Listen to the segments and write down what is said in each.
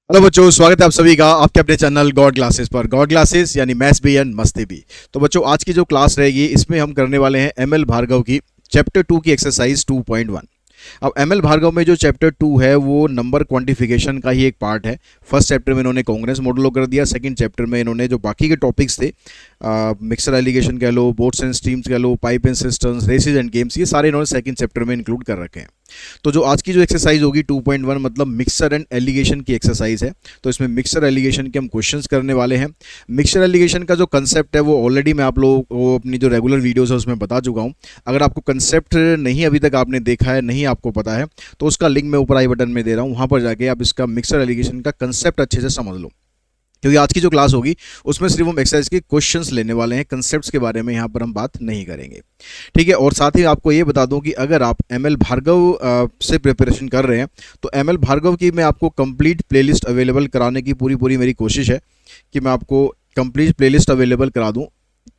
Hello बच्चों, स्वागत है आप सभी का आपके अपने चैनल गॉड क्लासेस पर। गॉड क्लासेस यानी मैथ्स भी एंड मस्ती भी। तो बच्चों, आज की जो क्लास रहेगी इसमें हम करने वाले हैं एमएल भार्गव की चैप्टर 2 की एक्सरसाइज 2.1। अब एमएल भार्गव में जो चैप्टर 2 है वो नंबर क्वांटिफिकेशन का ही एक पार्ट है। फर्स्ट चैप्टर में इन्होंने कांग्रेस मॉडलो कर दिया, सेकंड चैप्टर में इन्होंने जो बाकी के टॉपिक्स थे, मिक्सर एलिगेशन कह लो, बोट्स एंड स्ट्रीम्स कह लो, pipe and cisterns, races and games, ये सारे इन्होंने सेकंड चैप्टर में इंक्लूड कर रखे हैं। तो जो आज की जो एक्सरसाइज होगी 2.1 मतलब मिक्सर एंड एलिगेशन की एक्सरसाइज है। तो इसमें मिक्सर एलिगेशन के हम क्वेश्चंस करने वाले हैं। मिक्सर एलिगेशन का जो कंसेप्ट है वो ऑलरेडी मैं आप लोगों को अपनी जो रेगुलर वीडियोस है उसमें बता चुका हूँ। अगर आपको कंसेप्ट नहीं अभी तक आपने देखा है, नहीं आपको पता है, तो उसका लिंक मैं ऊपर आई बटन में दे रहा हूँ, वहाँ पर जाके आप इसका मिक्सर एलिगेशन का कंसेप्ट अच्छे से समझ लो। क्योंकि आज की जो क्लास होगी उसमें सिर्फ हम एक्सरसाइज के क्वेश्चंस लेने वाले हैं, कंसेप्ट्स के बारे में यहाँ पर हम बात नहीं करेंगे। ठीक है। और साथ ही आपको ये बता दूं कि अगर आप एमएल भार्गव से प्रिपरेशन कर रहे हैं तो एमएल भार्गव की मैं आपको कंप्लीट प्लेलिस्ट अवेलेबल कराने की पूरी मेरी कोशिश है कि मैं आपको कंप्लीट प्लेलिस्ट अवेलेबल करा दूँ।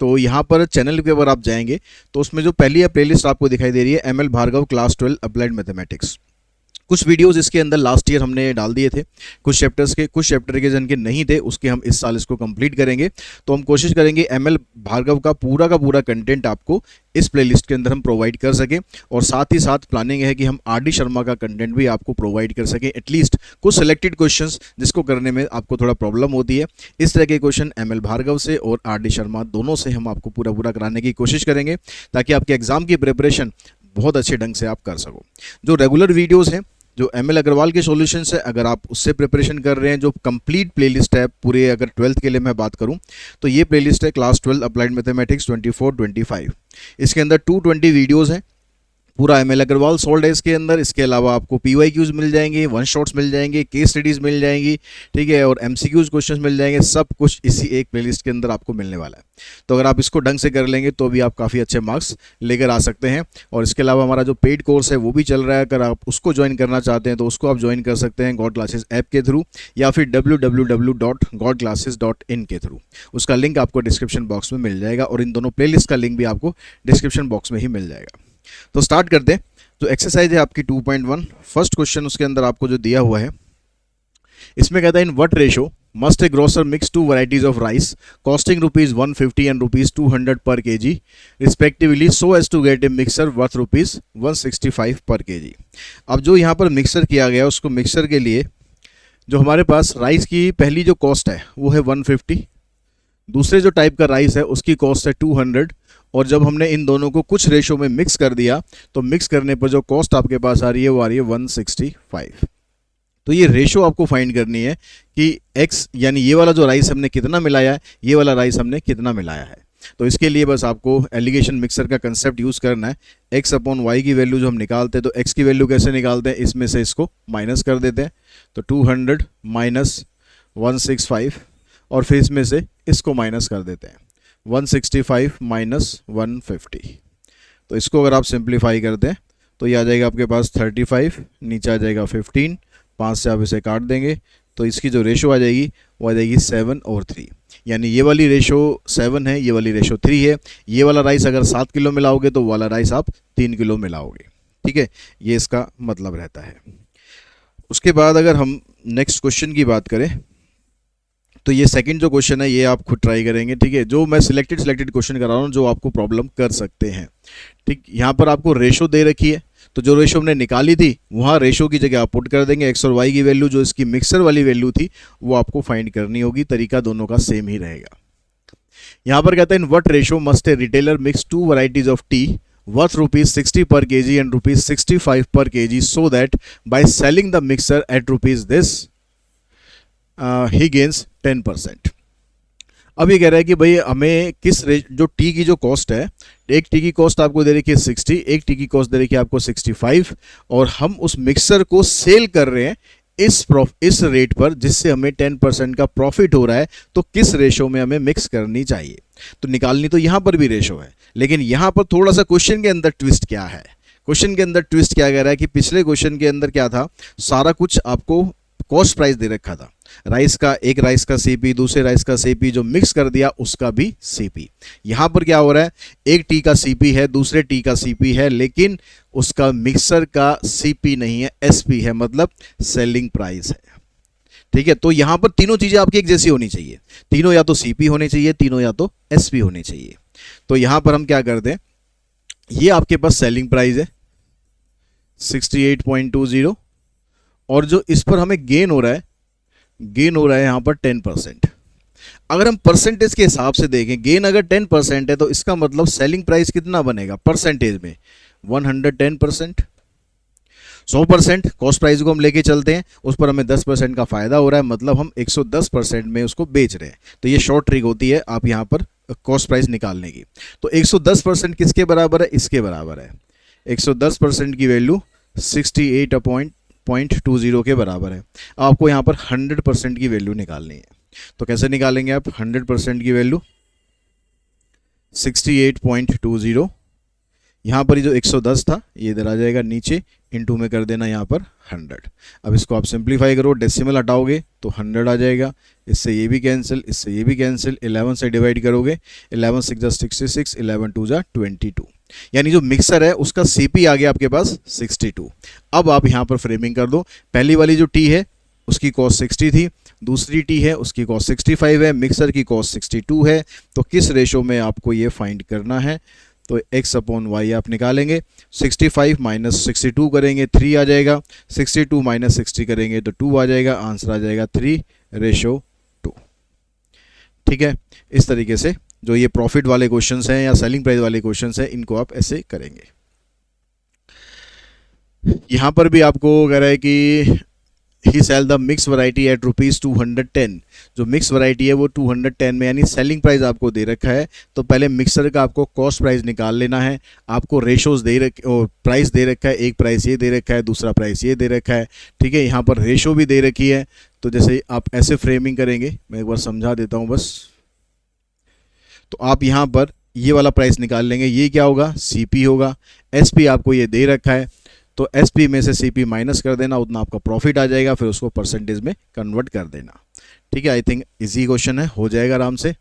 तो यहाँ पर चैनल के ऊपर आप जाएंगे तो उसमें जो पहली प्लेलिस्ट आपको दिखाई दे रही है ML Bhargav class 12 applied mathematics. कुछ वीडियोस इसके अंदर लास्ट ईयर हमने डाल दिए थे, कुछ चैप्टर के जिनके नहीं थे उसके हम इस साल इसको कंप्लीट करेंगे। तो हम कोशिश करेंगे एमएल भार्गव का पूरा कंटेंट आपको इस प्लेलिस्ट के अंदर हम प्रोवाइड कर सकें। और साथ ही साथ प्लानिंग है कि हम आर.डी. शर्मा का कंटेंट भी आपको प्रोवाइड कर सकें, एटलीस्ट कुछ सिलेक्टेड क्वेश्चंस जिसको करने में आपको थोड़ा प्रॉब्लम होती है। इस तरह के क्वेश्चन एमएल भार्गव से और आर.डी. शर्मा दोनों से हम आपको पूरा कराने की कोशिश करेंगे ताकि आपके एग्जाम की प्रिपरेशन बहुत अच्छे ढंग से आप कर सको। जो रेगुलर वीडियोज़ हैं, जो एमएल अग्रवाल के सॉल्यूशंस है, अगर आप उससे प्रिपरेशन कर रहे हैं, जो कंप्लीट प्लेलिस्ट है पूरे, अगर 12th के लिए मैं बात करूं तो ये प्लेलिस्ट है क्लास 12 अप्लाइड मैथमेटिक्स 24-25। इसके अंदर 220 वीडियोस हैं, पूरा एमएल अग्रवाल सोल्ड है इसके अंदर। इसके अलावा आपको पीवाईक्यूज मिल जाएंगे, वन शॉट्स मिल जाएंगे, केस स्टडीज़ मिल जाएंगी, ठीक है, और एमसीक्यूज क्वेश्चंस मिल जाएंगे। सब कुछ इसी एक प्लेलिस्ट के अंदर आपको मिलने वाला है। तो अगर आप इसको ढंग से कर लेंगे तो भी आप काफ़ी अच्छे मार्क्स लेकर आ सकते हैं। और इसके अलावा हमारा जो पेड कोर्स है वो भी चल रहा है, अगर आप उसको ज्वाइन करना चाहते हैं तो उसको आप ज्वाइन कर सकते हैं गॉड क्लासेस ऐप के थ्रू या फिर www.godclasses.in के थ्रू। उसका लिंक आपको डिस्क्रिप्शन बॉक्स में मिल जाएगा और इन दोनों प्लेलिस्ट का लिंक भी आपको डिस्क्रिप्शन बॉक्स में ही मिल जाएगा। तो स्टार्ट करते हैं। जो एक्सरसाइज है आपकी 2.1, फर्स्ट क्वेश्चन उसके अंदर आपको जो दिया हुआ है इसमें कहता है in what ratio must a grocer mix two varieties of rice costing ₹150 and ₹200 per kg respectively so as to get a mixture worth ₹165 per KG. अब जो यहाँ पर मिक्सर किया गया उसको मिक्सर के लिए जो हमारे पास राइस की पहली जो कॉस्ट है वो है 150, दूसरे जो टाइप का राइस है उसकी कॉस्ट है 200, और जब हमने इन दोनों को कुछ रेशो में मिक्स कर दिया तो मिक्स करने पर जो कॉस्ट आपके पास आ रही है वो आ रही है 165। तो ये रेशो आपको फाइंड करनी है कि x यानी ये वाला जो राइस हमने कितना मिलाया है, ये वाला राइस हमने कितना मिलाया है। तो इसके लिए बस आपको एलिगेशन मिक्सर का कंसेप्ट यूज़ करना है। x अपॉन वाई की वैल्यू जो हम निकालते हैं तो x की वैल्यू कैसे निकालते हैं, इसमें से इसको माइनस कर देते हैं। तो 200 माइनस 165 और फिर इसमें से इसको माइनस कर देते हैं 165 माइनस 150। तो इसको अगर आप सिंप्लीफाई करते हैं तो ये आ जाएगा आपके पास 35, नीचे आ जाएगा 15, 5 से आप इसे काट देंगे तो इसकी जो रेशो आ जाएगी वो आ जाएगी 7 और 3। यानी ये वाली रेशो 7 है, ये वाली रेशो 3 है। ये वाला राइस अगर 7 किलो मिलाओगे तो वाला राइस आप 3 किलो मिलाओगे। ठीक है, ये इसका मतलब रहता है। उसके बाद अगर हम नेक्स्ट क्वेश्चन की बात करें तो ये सेकंड जो क्वेश्चन है ये आप खुद ट्राई करेंगे। ठीक है, जो मैं सिलेक्टेड क्वेश्चन करा रहा हूँ जो आपको प्रॉब्लम कर सकते हैं। ठीक, यहाँ पर आपको रेशो दे रखी है तो जो रेशो हमने निकाली थी वहाँ रेशो की जगह आप पुट कर देंगे। एक्स और वाई की वैल्यू जो इसकी मिक्सर वाली वैल्यू थी वो आपको फाइंड करनी होगी। तरीका दोनों का सेम ही रहेगा। यहाँ पर कहते हैं इन what ratio must A retailer mix 2 varieties of T worth ₹60 per kg and ₹65 per kg so that by selling the mixer at rupees this he gains 10%। अब ये कह रहा है कि भाई हमें जो टी की जो कॉस्ट है, एक टी की कॉस्ट आपको दे रखी है 60, एक टी की कॉस्ट दे रखी है आपको 65, और हम उस मिक्सर को सेल कर रहे हैं इस रेट पर जिससे हमें 10% का प्रॉफिट हो रहा है। तो किस रेशो में हमें मिक्स करनी चाहिए? तो निकालनी तो यहाँ पर भी रेशो है, लेकिन यहाँ पर थोड़ा सा क्वेश्चन के अंदर ट्विस्ट क्या है। क्वेश्चन के अंदर ट्विस्ट क्या कह रहा है कि पिछले क्वेश्चन के अंदर क्या था, सारा कुछ आपको कॉस्ट प्राइस दे रखा था, राइस का, एक राइस का सीपी, दूसरे राइस का सीपी, जो मिक्स कर दिया उसका भी सीपी। यहाँ पर क्या हो रहा है, एक टी का सीपी है, दूसरे टी का सीपी है, लेकिन उसका मिक्सर का सीपी नहीं है, एसपी है, मतलब सेलिंग प्राइस है। ठीक है, तो यहाँ पर तीनों चीज़ें आपकी एक जैसी होनी चाहिए, तीनों या तो सीपी होने चाहिए, तीनों या तो एसपी होने चाहिए। तो यहाँ पर हम क्या करते हैं, ये आपके पास सेलिंग प्राइस है 68.20 और जो इस पर हमें गेन हो रहा है, गेन हो रहा है यहाँ पर 10%। अगर हम परसेंटेज के हिसाब से देखें, गेन अगर 10% है तो इसका मतलब सेलिंग प्राइस कितना बनेगा परसेंटेज में 110%। 100% कॉस्ट प्राइस को हम लेके चलते हैं, उस पर हमें 10% का फायदा हो रहा है, मतलब हम 110% में उसको बेच रहे हैं। तो ये शॉर्ट ट्रिक होती है आप यहाँ पर कॉस्ट प्राइस निकालने की। तो 110% किसके बराबर है, इसके बराबर है। 110% की वैल्यू 68.20 के बराबर है। आपको यहाँ पर 100% की वैल्यू निकालनी है। तो कैसे निकालेंगे आप 100% की वैल्यू, 68.20, यहाँ पर ये जो 110 था ये इधर आ जाएगा नीचे, इनटू में कर देना यहाँ पर 100। अब इसको आप सिंप्लीफाई करो, डेसिमल हटाओगे तो 100 आ जाएगा, इससे ये भी कैंसिल, इससे ये भी कैंसिल, 11 से डिवाइड करोगे, 11 6 जा 66, 11 2 जा 22, यानी जो मिक्सर है उसका सीपी आ गया आपके पास 62। अब आप यहाँ पर फ्रेमिंग कर दो, पहली वाली जो टी है उसकी कॉस्ट 60 थी, दूसरी टी है उसकी कॉस्ट 65 है, मिक्सर की कॉस्ट 62 है। तो किस रेशो में आपको ये फाइंड करना है, तो x/y आप निकालेंगे, 65 माइनस 62 करेंगे 3 आ जाएगा, 62 माइनस 60 करेंगे तो 2 आ जाएगा, आंसर आ जाएगा 3:2। ठीक है, इस तरीके से जो ये प्रॉफिट वाले क्वेश्चंस हैं या सेलिंग प्राइस वाले क्वेश्चंस हैं इनको आप ऐसे करेंगे। यहाँ पर भी आपको कह रहा है कि he sell the mix variety at ₹210। जो मिक्स वैरायटी है वो 210 में, यानी सेलिंग प्राइस आपको दे रखा है। तो पहले मिक्सर का आपको कॉस्ट प्राइस निकाल लेना है। आपको रेशोज दे रखे और प्राइस दे रखा है, एक प्राइस ये दे रखा है, दूसरा प्राइस ये दे रखा है। ठीक है, यहाँ पर रेशो भी दे रखी है। तो जैसे आप ऐसे फ्रेमिंग करेंगे, मैं एक बार समझा देता हूँ बस। तो आप यहाँ पर ये वाला प्राइस निकाल लेंगे, ये क्या होगा, सीपी होगा। एसपी आपको ये दे रखा है, तो एसपी में से सीपी माइनस कर देना, उतना आपका प्रॉफिट आ जाएगा, फिर उसको परसेंटेज में कन्वर्ट कर देना। ठीक है, आई थिंक इजी क्वेश्चन है, हो जाएगा आराम से।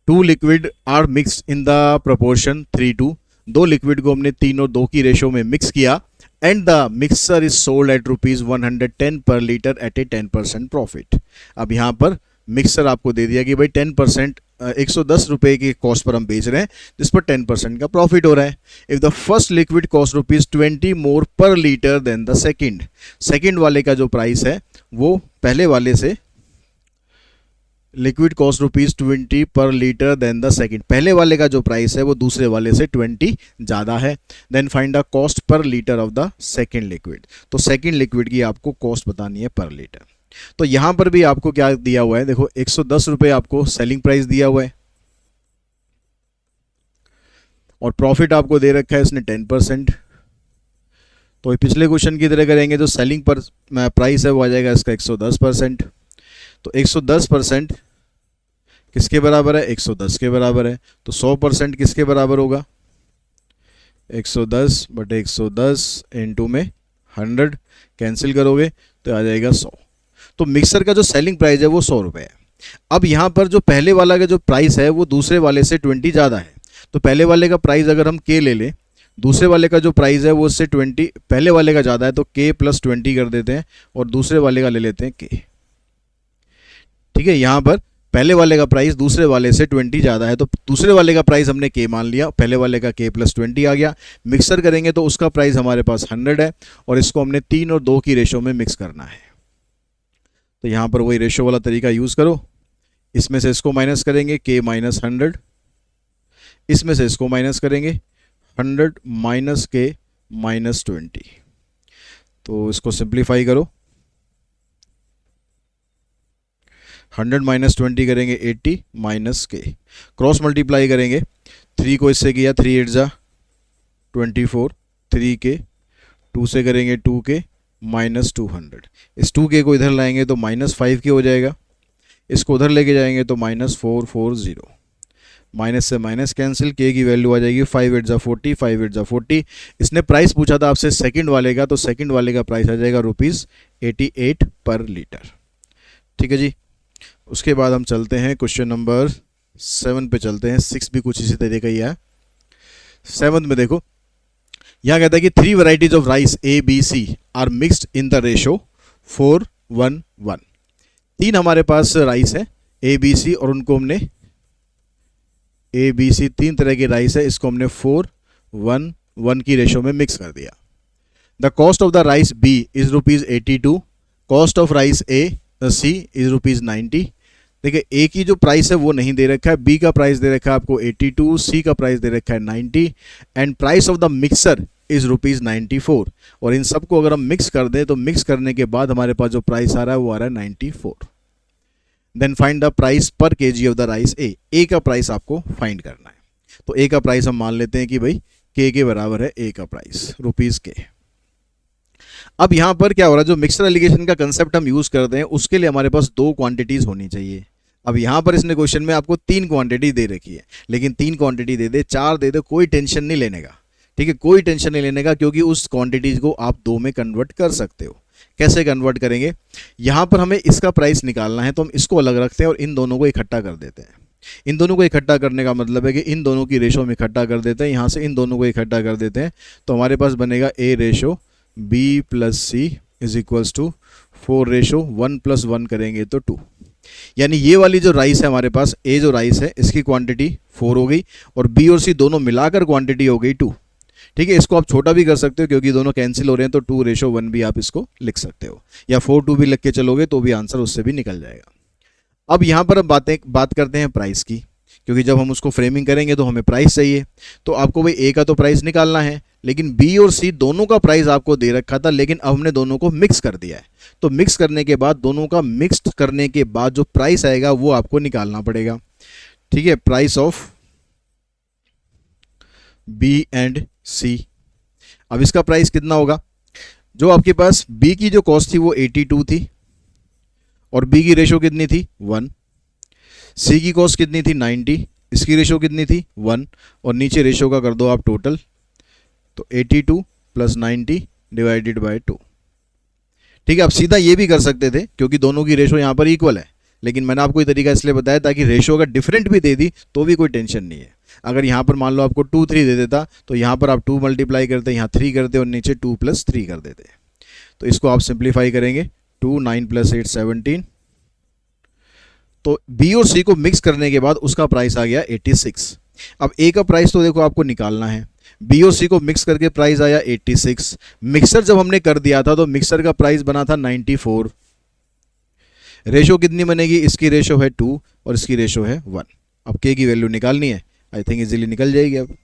2 liquid are mixed in the proportion 3:2। 2 liquid को हमने 3 और 2 की रेशो में मिक्स किया, and the mixer is sold at ₹110 पर लीटर एट ए 10% प्रॉफिट। अब यहाँ पर मिक्सर आपको दे दिया कि भाई 10%, 110 रुपये की कॉस्ट पर हम बेच रहे हैं, जिस पर 10% का प्रॉफिट हो रहा है। If the first liquid cost ₹20 more per litre than the second. Second वाले का जो प्राइस है वो पहले वाले से, लिक्विड कॉस्ट ₹20 पर लीटर देन द सेकंड, पहले वाले का जो प्राइस है वो दूसरे वाले से 20 ज़्यादा है। Then find the cost per litre of the second liquid. तो सेकंड लिक्विड की आपको कॉस्ट बतानी है पर लीटर। तो यहां पर भी आपको क्या दिया हुआ है, देखो 110 रुपये आपको सेलिंग प्राइस दिया हुआ है और प्रॉफिट आपको दे रखा है इसने 10%। तो पिछले क्वेश्चन की तरह करेंगे तो सेलिंग पर प्राइस है वो आ जाएगा इसका 110%। तो 110% किसके बराबर है, 110 के बराबर है। तो 100% किसके बराबर होगा, 110/110 इनटू में 100, कैंसिल करोगे तो आ जाएगा 100। तो मिक्सर का जो सेलिंग प्राइस है वो 100 रुपये है। अब यहाँ पर जो पहले वाला का जो प्राइस है वो दूसरे वाले से 20 ज़्यादा है। तो पहले वाले का प्राइस अगर हम के ले लें, दूसरे वाले का जो प्राइस है वो उससे 20, पहले वाले का ज़्यादा है तो k + 20 कर देते हैं और दूसरे वाले का ले लेते हैं k। ठीक है, यहाँ पर पहले वाले का प्राइस दूसरे वाले से 20 ज़्यादा है, तो दूसरे वाले का प्राइस हमने k मान लिया, पहले वाले का k + 20 आ गया। मिक्सर करेंगे तो उसका प्राइस हमारे पास 100 है और इसको हमने 3 और 2 की रेशो में मिक्स करना है। तो यहाँ पर वही रेशो वाला तरीका यूज़ करो, इसमें से इसको माइनस करेंगे k - 100, इसमें से इसको माइनस करेंगे 100 - k - 20। तो इसको सिंप्लीफाई करो, 100 - 20 करेंगे 80 - k, क्रॉस मल्टीप्लाई करेंगे, 3 को इससे किया 3 8 जा 24, 3k, 2 से करेंगे 2k -200। इस 2k को इधर लाएंगे तो -5k हो जाएगा, इसको उधर लेके जाएंगे तो -440, माइनस से माइनस कैंसिल, k की वैल्यू आ जाएगी 5 8 जा 40, 5 8 जा 40। इसने प्राइस पूछा था आपसे सेकंड वाले का, तो सेकंड वाले का प्राइस आ जाएगा ₹88 पर लीटर। ठीक है जी, उसके बाद हम चलते हैं क्वेश्चन नंबर 7 पे चलते हैं। 6 भी कुछ इसी तरीके का ही है। 7 में देखो यहाँ कहता है कि 3 varieties of rice A B C are mixed in the ratio 4 1 1। तीन हमारे पास राइस है ए बी सी, और उनको हमने ए बी सी तीन तरह की राइस है, इसको हमने 4 1 1 की रेशो में मिक्स कर दिया। The cost of the rice B is ₹82, cost of rice A C is ₹90। देखिए ए की जो प्राइस है वो नहीं दे रखा है, बी का प्राइस दे रखा है आपको 82, सी का प्राइस दे रखा है 90, and price of the mixer is ₹94। और इन सबको अगर हम मिक्स कर दें तो मिक्स करने के बाद हमारे पास जो प्राइस आ रहा है वो आ रहा है 94। देन फाइंड द प्राइस पर केजी ऑफ द राइस ए का प्राइस आपको फाइंड करना है। तो ए का प्राइस हम मान लेते हैं कि भाई के बराबर है ए का प्राइस ₹के। अब यहां पर क्या हो रहा है, जो मिक्सर एलिगेशन का कंसेप्ट हम यूज करते हैं उसके लिए हमारे पास दो क्वांटिटीज होनी चाहिए। अब यहां पर इसने क्वेश्चन में आपको तीन क्वांटिटी दे रखी है, लेकिन तीन क्वांटिटी दे दे, चार दे दे, कोई टेंशन नहीं लेने का, ठीक है, कोई टेंशन नहीं लेने का, क्योंकि उस क्वांटिटीज को आप दो में कन्वर्ट कर सकते हो। कैसे कन्वर्ट करेंगे, यहां पर हमें इसका प्राइस निकालना है तो हम इसको अलग रखते हैं और इन दोनों को इकट्ठा कर देते हैं। इन दोनों को इकट्ठा करने का मतलब है कि इन दोनों की रेशो में इकट्ठा कर देते हैं, यहां से इन दोनों को इकट्ठा कर देते हैं, तो हमारे पास बनेगा a ratio b plus c is equals to 4 ratio 1 + 1 करेंगे तो 2। यानी ये वाली जो राइस है हमारे पास, ए जो राइस है इसकी क्वांटिटी 4 हो गई और बी और सी दोनों मिलाकर क्वांटिटी हो गई 2। ठीक है, इसको आप छोटा भी कर सकते हो क्योंकि दोनों कैंसिल हो रहे हैं, तो 2:1 भी आप इसको लिख सकते हो, या 4:2 भी लिख के चलोगे तो भी आंसर उससे भी निकल जाएगा। अब यहाँ पर हम बात करते हैं प्राइस की, क्योंकि जब हम उसको फ्रेमिंग करेंगे तो हमें प्राइस चाहिए। तो आपको भाई ए का तो प्राइस निकालना है, लेकिन बी और सी दोनों का प्राइस आपको दे रखा था, लेकिन अब हमने दोनों को मिक्स कर दिया है। तो मिक्स करने के बाद, दोनों का मिक्स्ड करने के बाद जो प्राइस आएगा वो आपको निकालना पड़ेगा। ठीक है, प्राइस ऑफ बी एंड सी। अब इसका प्राइस कितना होगा, जो आपके पास बी की जो कॉस्ट थी वो 82 थी और बी की रेशो कितनी थी 1, सी की कॉस्ट कितनी थी 90, इसकी रेशो कितनी थी 1, और नीचे रेशो का कर दो आप टोटल, तो 82 + 90 डिवाइडेड बाय 2। ठीक है, आप सीधा ये भी कर सकते थे क्योंकि दोनों की रेशो यहाँ पर इक्वल है, लेकिन मैंने आपको ये तरीका इसलिए बताया ताकि रेशो अगर डिफरेंट भी दे दी तो भी कोई टेंशन नहीं है। अगर यहाँ पर मान लो आपको 2 3 दे देता तो यहाँ पर आप 2 मल्टीप्लाई करते, यहाँ 3 करते और नीचे 2 + 3 कर देते। तो इसको आप सिंप्लीफाई करेंगे, 2 9 + 8 17। तो बी और सी को मिक्स करने के बाद उसका प्राइस आ गया 86। अब ए का प्राइस तो देखो आपको निकालना है, बी और सी को मिक्स करके प्राइस आया 86। मिक्सर जब हमने कर दिया था तो मिक्सर का प्राइस बना था 94। रेशो कितनी बनेगी, इसकी रेशो है 2 और इसकी रेशो है 1। अब के की वैल्यू निकालनी है, आई थिंक इजीली निकल जाएगी। अब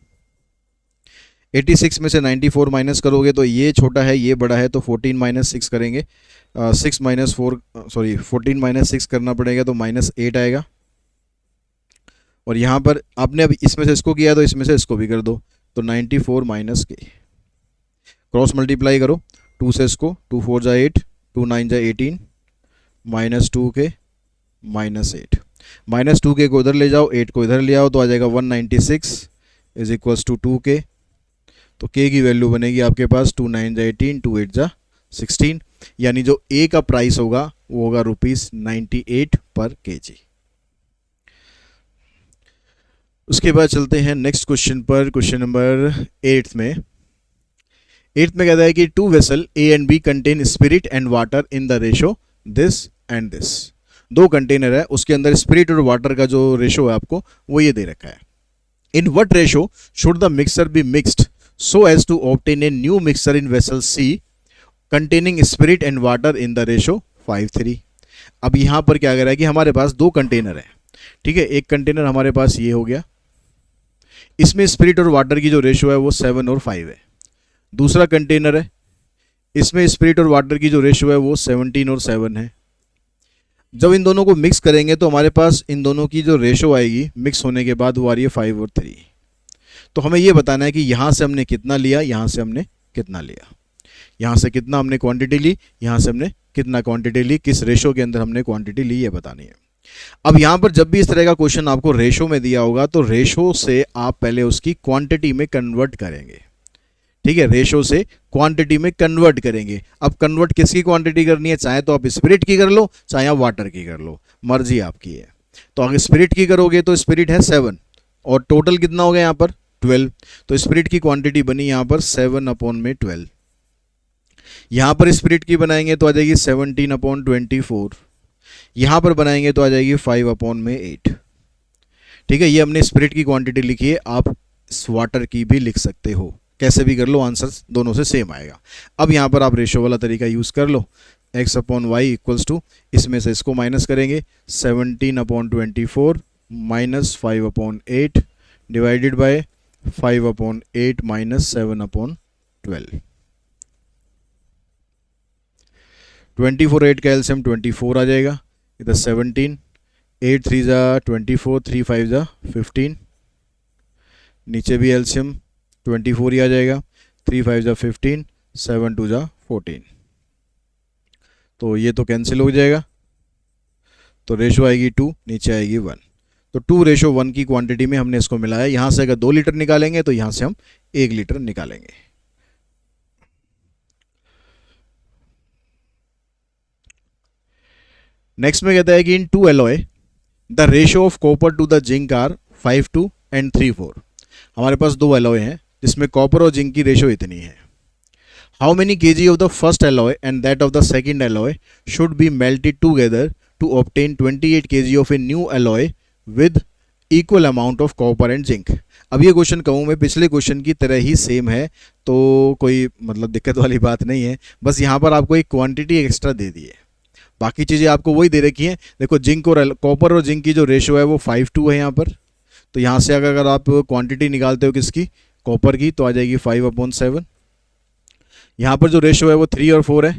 86 में से 94 माइनस करोगे तो ये छोटा है ये बड़ा है, तो 14 - 6 करेंगे, 14 - 6 करना पड़ेगा तो -8 आएगा। और यहाँ पर आपने अब इसमें से इसको किया तो इसमें से इसको भी कर दो, तो 94 - के, क्रॉस मल्टीप्लाई करो, 2 से इसको, 2 4 जा 8, 2 9 जा 18, -2 के -8, -2 के को इधर ले जाओ, 8 को इधर ले आओ, तो आ जाएगा 196 इज इक्वल्स टू 2 के। तो के की वैल्यू बनेगी आपके पास 2 9 जा 18, 2 8 जा 16, यानी जो ए का प्राइस होगा वो होगा ₹98 पर kg। उसके बाद चलते हैं नेक्स्ट क्वेश्चन पर, क्वेश्चन नंबर 8 में। 8 में कहता है कि 2 vessel A and B contain spirit and water in the ratio this and this. 2 container है, उसके अंदर स्पिरिट और वाटर का जो रेशो है आपको वो ये दे रखा है। In what ratio should the mixture be mixed so as to obtain a new mixture in vessel C containing spirit and water in the ratio 5:3। अब यहां पर क्या कर रहा है कि हमारे पास 2 कंटेनर है, ठीक है, एक कंटेनर हमारे पास ये हो गया, इसमें स्पिरिट और वाटर की जो रेशो है वो 7 और 5 है। दूसरा कंटेनर है, इसमें स्पिरिट और वाटर की जो रेशो है वो 17 और 7 है। जब इन दोनों को मिक्स करेंगे तो हमारे पास इन दोनों की जो रेशो आएगी मिक्स होने के बाद वो आ रही है 5 और 3। तो हमें ये बताना है कि यहाँ से हमने कितना लिया, यहाँ से हमने कितना लिया, यहाँ से कितना हमने क्वांटिटी ली, यहाँ से हमने कितना क्वांटिटी ली, किस रेशो के अंदर हमने क्वांटिटी ली, ये बतानी है। अब यहाँ पर जब भी इस तरह का क्वेश्चन आपको रेशो में दिया होगा तो रेशो से आप पहले उसकी क्वांटिटी में कन्वर्ट करेंगे। ठीक है, रेशो से क्वांटिटी में कन्वर्ट करेंगे। अब कन्वर्ट किसकी क्वांटिटी करनी है, चाहे तो आप स्पिरिट की कर लो, चाहे आप वाटर की कर लो, मर्जी आपकी है। तो अगर स्पिरिट की करोगे तो स्पिरिट है 7 और टोटल कितना हो गया यहाँ पर 12, तो स्पिरिट की क्वांटिटी बनी यहाँ पर 7/12। यहाँ पर स्पिरिट की बनाएंगे तो आ जाएगी 17/24, यहाँ पर बनाएंगे तो आ जाएगी 5/8। ठीक है, ये हमने स्पिरिट की क्वांटिटी लिखी है, आप वाटर की भी लिख सकते हो, कैसे भी कर लो, आंसर दोनों से सेम आएगा। अब यहाँ पर आप रेशो वाला तरीका यूज़ कर लो, x/y इक्वल्स टू, इसमें से इसको माइनस करेंगे, 17/24 माइनस 5/8 डिवाइडेड बाय 5/8 माइनस 7/12। 24 8 का एलसीएम 24 आ जाएगा, इधर 17, 8 3 ज़ा 24, 3 5 ज़ा 15, नीचे भी एलसीएम 24 ही आ जाएगा, 3 5 ज़ा 15, 7 2 ज़ा 14, तो ये तो कैंसिल हो जाएगा, तो रेशो आएगी 2, नीचे आएगी 1, तो 2:1 की क्वांटिटी में हमने इसको मिलाया। यहाँ से अगर 2 लीटर निकालेंगे तो यहाँ से हम 1 लीटर निकालेंगे। नेक्स्ट में कहता है कि in 2 alloy the ratio of copper to the zinc are 5:2 and 3:4। हमारे पास 2 एलॉय हैं जिसमें कॉपर और जिंक की रेशियो इतनी है। How many kg of the first alloy and that of the second alloy should be melted together to obtain 28 kg of a new alloy with equal amount of copper and zinc. अब ये question कहूँ मैं पिछले question की तरह ही same है, तो कोई मतलब दिक्कत वाली बात नहीं है, बस यहाँ पर आपको एक क्वांटिटी एक्स्ट्रा दे दी है, बाकी चीज़ें आपको वही दे रखी हैं। देखो जिंक और कॉपर और जिंक की जो रेशो है वो 5:2 है यहाँ पर, तो यहाँ से अगर आप क्वांटिटी निकालते हो किसकी, कॉपर की, तो आ जाएगी 5/7। यहाँ पर जो रेशो है वो 3 और 4 है,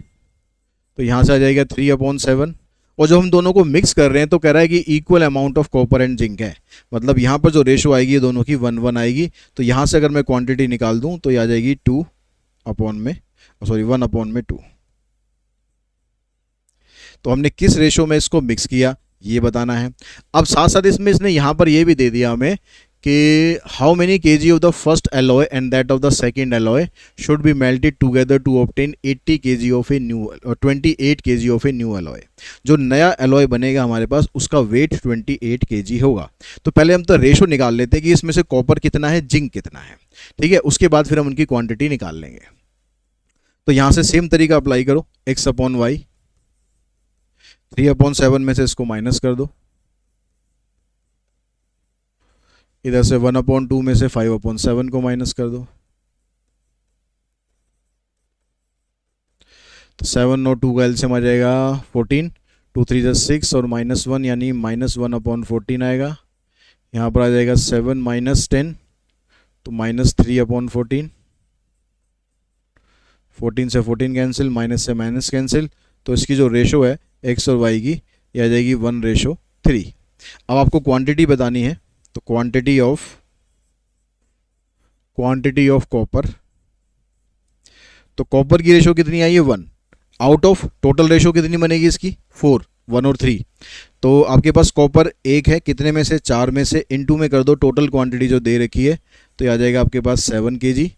तो यहाँ से आ जाएगा 3/7, और जब हम दोनों को मिक्स कर रहे हैं तो कह रहा है कि equal amount of copper and zinc है, मतलब यहाँ पर जो रेशो आएगी दोनों की 1:1 आएगी, तो यहाँ से अगर मैं क्वांटिटी निकाल दूँ तो ये आ जाएगी 1/2। तो हमने किस रेशो में इसको मिक्स किया ये बताना है। अब साथ साथ इसमें इसने यहाँ पर ये भी दे दिया हमें कि how many kg of the first alloy and that of the second alloy should be melted together to obtain 80 kg of a new 28 kg of a new alloy. जो नया एलॉय बनेगा हमारे पास उसका वेट 28 kg होगा। तो पहले हम तो रेशो निकाल लेते हैं कि इसमें से कॉपर कितना है, जिंक कितना है, ठीक है, उसके बाद फिर हम उनकी क्वांटिटी निकाल लेंगे। तो यहाँ से सेम तरीका अप्लाई करो, x/y, 3/7 में से इसको माइनस कर दो, इधर से 1/2 में से 5/7 को माइनस कर दो, तो 7 और 2 का एलसीएम आ जाएगा 14, 2 3 ज़ा 6 और -1 यानी -1/14 आएगा। यहाँ पर आ जाएगा 7 - 10, तो -3/14, 14 से 14 कैंसिल, माइनस से माइनस कैंसिल, तो इसकी जो रेशो है एक्स और वाई की ये आ जाएगी 1:3। अब आपको क्वांटिटी बतानी है, तो क्वांटिटी ऑफ कॉपर, तो कॉपर की रेशो कितनी आई है 1, आउट ऑफ टोटल रेशो कितनी बनेगी इसकी 4, 1 और 3, तो आपके पास कॉपर 1 है, कितने में से 4 में से इनटू में कर दो टोटल क्वांटिटी जो दे रखी है, तो ये आ जाएगा आपके पास 7 kg।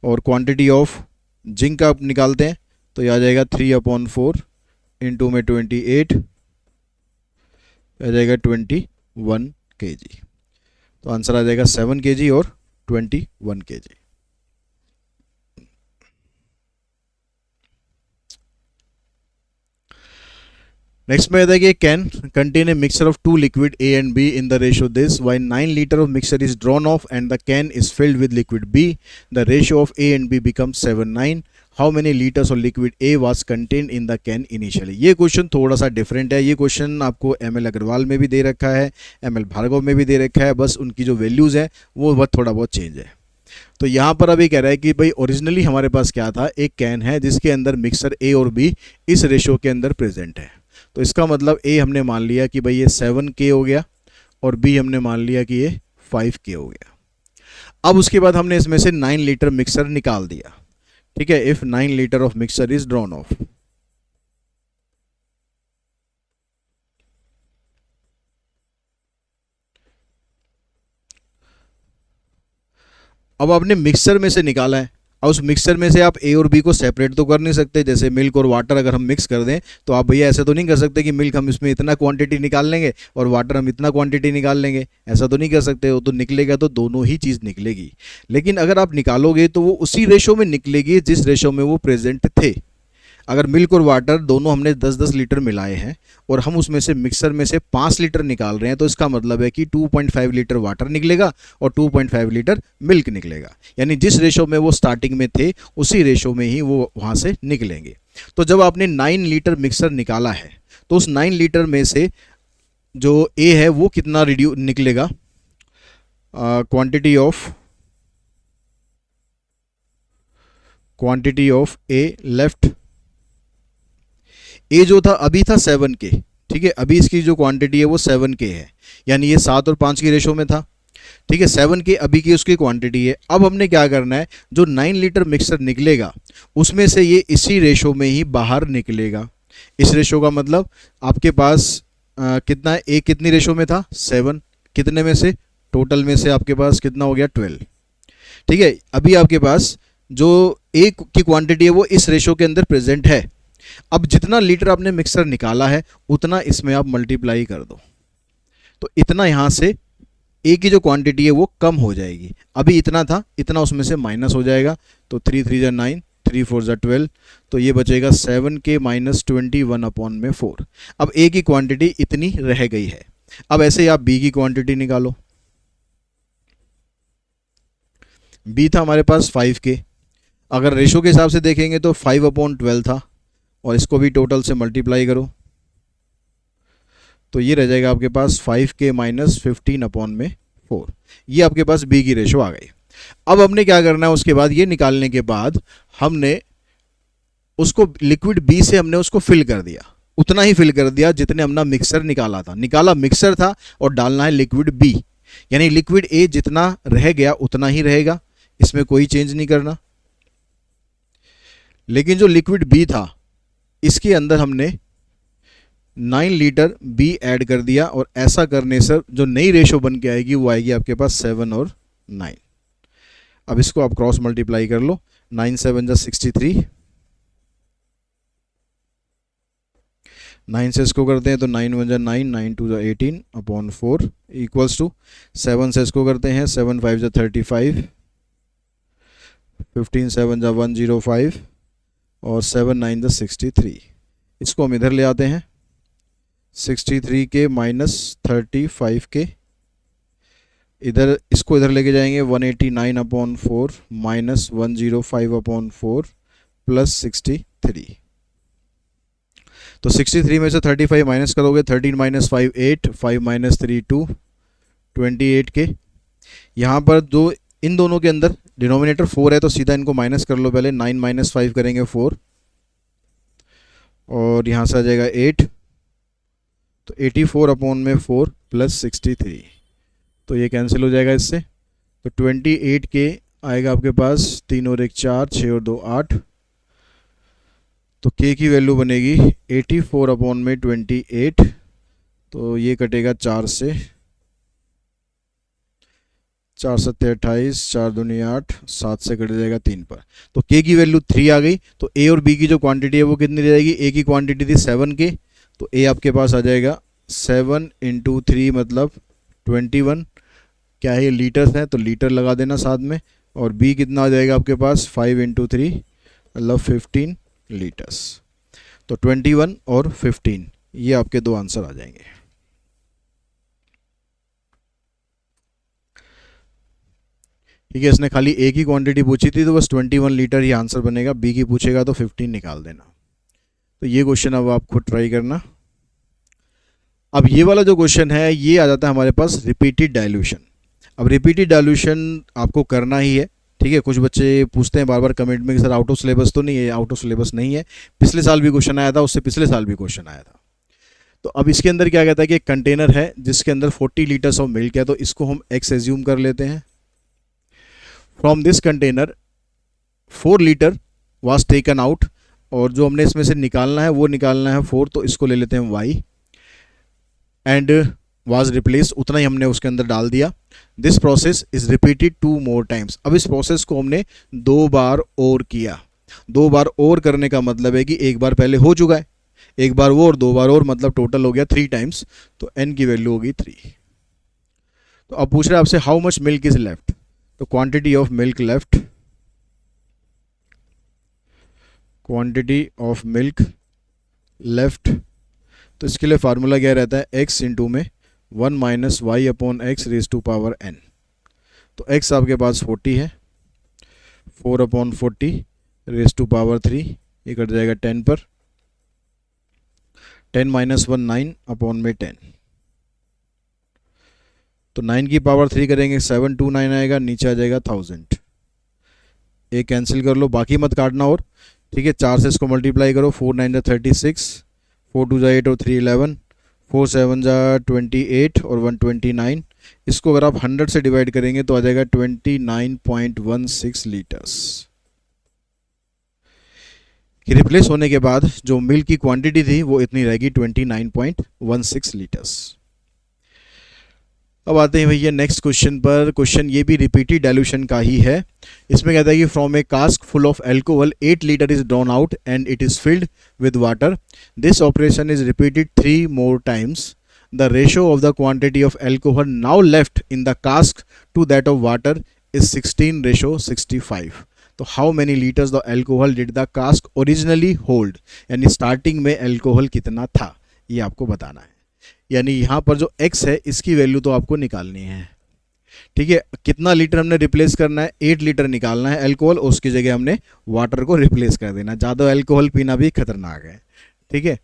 और क्वांटिटी ऑफ जिंक आप निकालते हैं तो ये आ जाएगा 3/4 इंटू में 28, आ जाएगा 21 kg। तो आंसर आ जाएगा 7 kg और 21 kg। नेक्स्ट में है कि can contain a mixture of 2 liquid A and B in the ratio this, while 9 liter of mixture is drawn off and the can is filled with liquid B, the ratio of A and B becomes 7:9. How many liters of liquid A was contained in the can initially? ये question थोड़ा सा different है, ये question आपको ML Agarwal में भी दे रखा है, ML भार्गव में भी दे रखा है, बस उनकी जो वैल्यूज़ है वो बहुत थोड़ा बहुत चेंज है। तो यहाँ पर अभी कह रहा है कि भाई ओरिजिनली हमारे पास क्या था, एक कैन है जिसके अंदर मिक्सर A और B इस रेशो के अंदर प्रेजेंट है, तो इसका मतलब A हमने मान लिया कि भाई ये 7K हो गया और B हमने मान लिया कि ये 5K हो गया। अब उसके बाद हमने इसमें से 9 लीटर मिक्सर निकाल दिया, ठीक है, if 9 litre of mixer is drawn of. अब आपने मिक्सर में से निकाला है, और उस मिक्सचर में से आप ए और बी को सेपरेट तो कर नहीं सकते। जैसे मिल्क और वाटर अगर हम मिक्स कर दें तो आप भैया ऐसा तो नहीं कर सकते कि मिल्क हम इसमें इतना क्वांटिटी निकाल लेंगे और वाटर हम इतना क्वांटिटी निकाल लेंगे, ऐसा तो नहीं कर सकते। वो तो निकलेगा तो दोनों ही चीज़ निकलेगी, लेकिन अगर आप निकालोगे तो वो उसी रेशो में निकलेगी जिस रेशो में वो प्रेजेंट थे। अगर मिल्क और वाटर दोनों हमने 10-10 लीटर मिलाए हैं और हम उसमें से मिक्सर में से 5 लीटर निकाल रहे हैं, तो इसका मतलब है कि 2.5 लीटर वाटर निकलेगा और 2.5 लीटर मिल्क निकलेगा। यानी जिस रेशो में वो स्टार्टिंग में थे उसी रेशो में ही वो वहाँ से निकलेंगे। तो जब आपने 9 लीटर मिक्सर निकाला है तो उस 9 लीटर में से जो ए है वो कितना निकलेगा, क्वांटिटी ऑफ ए लेफ्ट। ए जो था अभी था 7K, ठीक है, अभी इसकी जो क्वांटिटी है वो 7K है, यानी ये 7 और 5 की रेशो में था, ठीक है। 7K अभी की उसकी क्वांटिटी है। अब हमने क्या करना है, जो 9 लीटर मिक्सर निकलेगा उसमें से ये इसी रेशो में ही बाहर निकलेगा। इस रेशो का मतलब आपके पास कितना है, ए कितनी रेशो में था 7, कितने में से, टोटल में से आपके पास कितना हो गया 12, ठीक है। अभी आपके पास जो ए की क्वांटिटी है वो इस रेशो के अंदर प्रेजेंट है। अब जितना लीटर आपने मिक्सर निकाला है उतना इसमें आप मल्टीप्लाई कर दो, तो इतना यहाँ से ए की जो क्वांटिटी है वो कम हो जाएगी। अभी इतना था, इतना उसमें से माइनस हो जाएगा, तो 3 3 जा 9, 3 4 जा 12, तो ये बचेगा 7K माइनस 21/4। अब ए की क्वांटिटी इतनी रह गई है। अब ऐसे ही आप बी की क्वांटिटी निकालो। बी था हमारे पास 5K, अगर रेशो के हिसाब से देखेंगे तो 5/12 था, और इसको भी टोटल से मल्टीप्लाई करो तो ये रह जाएगा आपके पास 5K माइनस 15/4। ये आपके पास बी की रेशो आ गई। अब हमने क्या करना है, उसके बाद ये निकालने के बाद हमने उसको लिक्विड बी से हमने उसको फिल कर दिया, उतना ही फिल कर दिया जितने हमने मिक्सर निकाला था। निकाला मिक्सर था और डालना है लिक्विड बी, यानी लिक्विड ए जितना रह गया उतना ही रहेगा, इसमें कोई चेंज नहीं करना। लेकिन जो लिक्विड बी था इसके अंदर हमने 9 लीटर बी ऐड कर दिया, और ऐसा करने से जो नई रेशो बन के आएगी वो आएगी आपके पास 7 और 9। अब इसको आप क्रॉस मल्टीप्लाई कर लो, 9 7 जा 63, 9 से इसको करते हैं तो 9 1 जा 9, 9 2 जा 18/4 इक्वल्स टू 7 से इसको करते हैं 7 5 जा 35, 15 7 जा 105 और 7 9 जा 63। इसको हम इधर ले आते हैं, 63K माइनस 35K, इधर इसको इधर लेके जाएंगे 189/4 माइनस 105/4 प्लस 63। तो 63 में से 35 माइनस करोगे, 13 माइनस 5 8, 5 माइनस 3 2, 28K। यहाँ पर जो इन दोनों के अंदर डिनोमिनेटर 4 है तो सीधा इनको माइनस कर लो पहले, 9 माइनस 5 करेंगे 4, और यहाँ से आ जाएगा 8, तो 84/4 प्लस 63, तो ये कैंसिल हो जाएगा इससे। तो 28K आएगा आपके पास, 3 और 1 4, 6 और 2 8, तो K की वैल्यू बनेगी 84/28, तो ये कटेगा 4 से, 4 7 28, 4 दूनी 8, 7 से कट जाएगा 3 पर, तो K की वैल्यू 3 आ गई। तो A और B की जो क्वांटिटी है वो कितनी रहेगी, A की क्वांटिटी थी 7K, तो A आपके पास आ जाएगा 7 × 3 मतलब 21, क्या है ये लीटर्स है तो लीटर लगा देना साथ में, और B कितना आ जाएगा आपके पास 5 × 3 मतलब 15 लीटर्स। तो 21 और 15 ये आपके दो आंसर आ जाएंगे। ठीक है, इसने खाली A की क्वांटिटी पूछी थी तो बस 21 लीटर ही आंसर बनेगा, B की पूछेगा तो 15 निकाल देना। तो ये क्वेश्चन अब आप खुद ट्राई करना। अब ये वाला जो क्वेश्चन है ये आ जाता है हमारे पास रिपीटेड डाइल्यूशन। अब रिपीटेड डाइल्यूशन आपको करना ही है, ठीक है। कुछ बच्चे पूछते हैं बार बार कमेंट में कि सर आउट ऑफ सिलेबस तो नहीं है, आउट ऑफ सिलेबस नहीं है, पिछले साल भी क्वेश्चन आया था, उससे पिछले साल भी क्वेश्चन आया था। तो अब इसके अंदर क्या कहता है कि एक कंटेनर है जिसके अंदर 40 लीटर्स ऑफ मिल्क है, तो इसको हम एक्स एज्यूम कर लेते हैं। From this container 4 litre was taken out, और जो हमने इसमें से निकालना है वो निकालना है 4, तो इसको ले लेते हैं y, एंड वाज रिप्लेस, उतना ही हमने उसके अंदर डाल दिया। This process is repeated 2 more times. अब इस प्रोसेस को हमने 2 बार और किया। 2 बार और करने का मतलब है कि एक बार पहले हो चुका है, एक बार वो और 2 बार और, मतलब टोटल हो गया 3 टाइम्स। तो n की वैल्यू होगी 3। तो अब पूछ रहे हैं आपसे how much milk is left. तो quantity of milk left, quantity of milk left, तो इसके लिए फार्मूला क्या रहता है, x इंटू में 1 - y upon x raise to power n। तो x आपके पास 40 है, 4/40 रेज टू पावर 3, ये कट जाएगा 10 पर, 10 - 1 9 अपॉन में 10। तो 9 की पावर 3 करेंगे 729 आएगा, नीचे आ जाएगा 1000। ये कैंसिल कर लो, बाकी मत काटना। और ठीक है, 4 से इसको मल्टीप्लाई करो, 4 9 जा 36, 4 2 जा 8 और 3 11, 4 7 जा 28 और 129। इसको अगर आप 100 से डिवाइड करेंगे तो आ जाएगा 29.16 लीटर्स। कि रिप्लेस होने के बाद जो मिल्क की क्वांटिटी थी वो इतनी रहेगी 29.16 लीटर्स। अब आते हैं भैया नेक्स्ट क्वेश्चन पर। क्वेश्चन ये भी रिपीटेड डाइल्यूशन का ही है। इसमें कहता है कि from a cask full of alcohol 8 litre is drawn out and it is filled with water. This operation is repeated 3 more times. The ratio of the quantity of alcohol now left in the cask to that of water is 16:65। तो how many litres the alcohol did the cask originally hold, यानी starting में alcohol कितना था ये आपको बताना है। यानी यहाँ पर जो x है इसकी वैल्यू तो आपको निकालनी है। ठीक है, कितना लीटर हमने रिप्लेस करना है, 8 लीटर निकालना है एल्कोहल, उसकी जगह हमने वाटर को रिप्लेस कर देना। ज़्यादा एल्कोहल पीना भी खतरनाक है। ठीक है,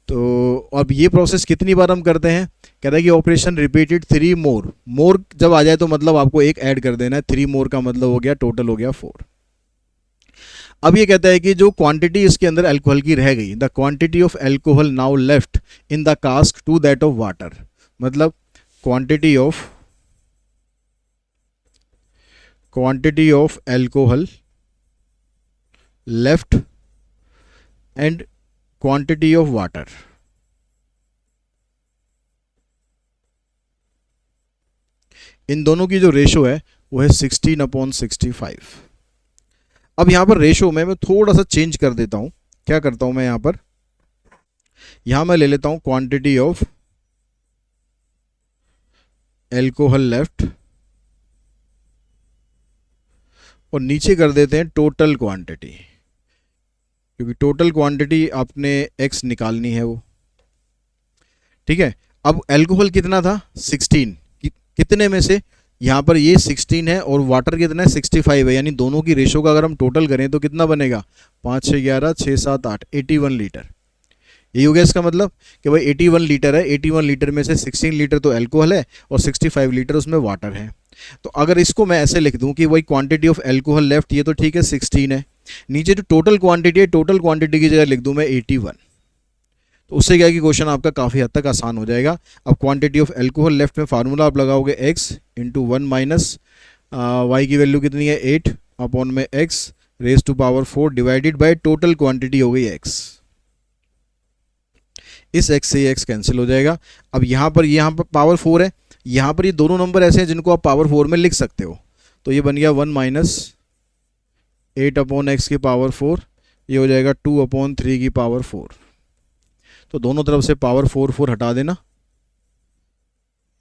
तो अब ये प्रोसेस कितनी बार हम करते हैं, कहता है कि ऑपरेशन रिपीटेड 3 more जब आ जाए तो मतलब आपको एक ऐड कर देना है। 3 more का मतलब हो गया टोटल हो गया 4। अब ये कहता है कि जो क्वांटिटी इसके अंदर अल्कोहल की रह गई, the quantity of alcohol now left in the cask to that of water, मतलब quantity of alcohol left and quantity of water. इन दोनों की जो रेशो है वो है 16/65। अब यहां पर रेशो में मैं थोड़ा सा चेंज कर देता हूं। क्या करता हूं मैं यहां मैं ले लेता हूं क्वांटिटी ऑफ एल्कोहल लेफ्ट और नीचे कर देते हैं टोटल क्वांटिटी, क्योंकि टोटल क्वांटिटी आपने x निकालनी है वो। ठीक है, अब एल्कोहल कितना था 16, कितने में से, यहाँ पर ये 16 है और वाटर कितना है 65 है, यानी दोनों की रेशो का अगर हम टोटल करें तो कितना बनेगा 5 6 11 6 7 8 81 लीटर। यही हो गया इसका मतलब कि भाई 81 लीटर है। 81 लीटर में से 16 लीटर तो एल्कोहल है और 65 लीटर उसमें वाटर है। तो अगर इसको मैं ऐसे लिख दूं कि वही क्वांटिटी ऑफ एल्कोहल लेफ्ट, ये तो ठीक है 16 है, नीचे जो टोटल क्वांटिटी है, टोटल क्वांटिटी की जगह लिख दूं मैं 81। तो उससे क्या है कि क्वेश्चन आपका काफ़ी हद तक आसान हो जाएगा। अब क्वांटिटी ऑफ एल्कोहल लेफ्ट में फार्मूला आप लगाओगे x इंटू 1 - y की वैल्यू कितनी है 8 अपॉन में x raise to power 4 divided by total quantity हो गई x। इस x से ये x कैंसिल हो जाएगा। अब यहाँ पर पावर 4 है, यहाँ पर ये दोनों नंबर ऐसे हैं जिनको आप पावर 4 में लिख सकते हो। तो ये बन गया 1 - 8 अपॉन एक्स की पावर 4, ये हो जाएगा 2/3 की पावर 4। तो दोनों तरफ से पावर 4 हटा देना,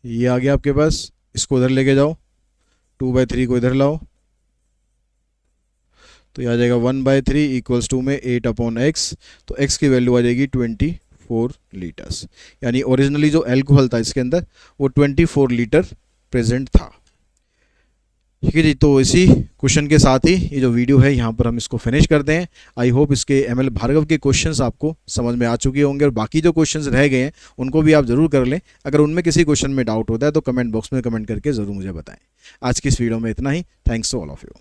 ये आ गया आपके पास। इसको इधर लेके जाओ, 2/3 को इधर लाओ, तो ये आ जाएगा 1/3 इक्वल्स टू में 8/x। तो x की वैल्यू आ जाएगी 24 लीटर्स, यानी ओरिजिनली जो एल्कोहल था इसके अंदर वो 24 लीटर प्रेजेंट था। ठीक है जी, तो इसी क्वेश्चन के साथ ही ये जो वीडियो है यहाँ पर हम इसको फिनिश करते हैं। आई होप इसके एमएल भार्गव के क्वेश्चंस आपको समझ में आ चुके होंगे और बाकी जो क्वेश्चंस रह गए हैं उनको भी आप ज़रूर कर लें। अगर उनमें किसी क्वेश्चन में डाउट होता है तो कमेंट बॉक्स में कमेंट करके ज़रूर मुझे बताएं। आज की इस वीडियो में इतना ही। Thanks to all of you.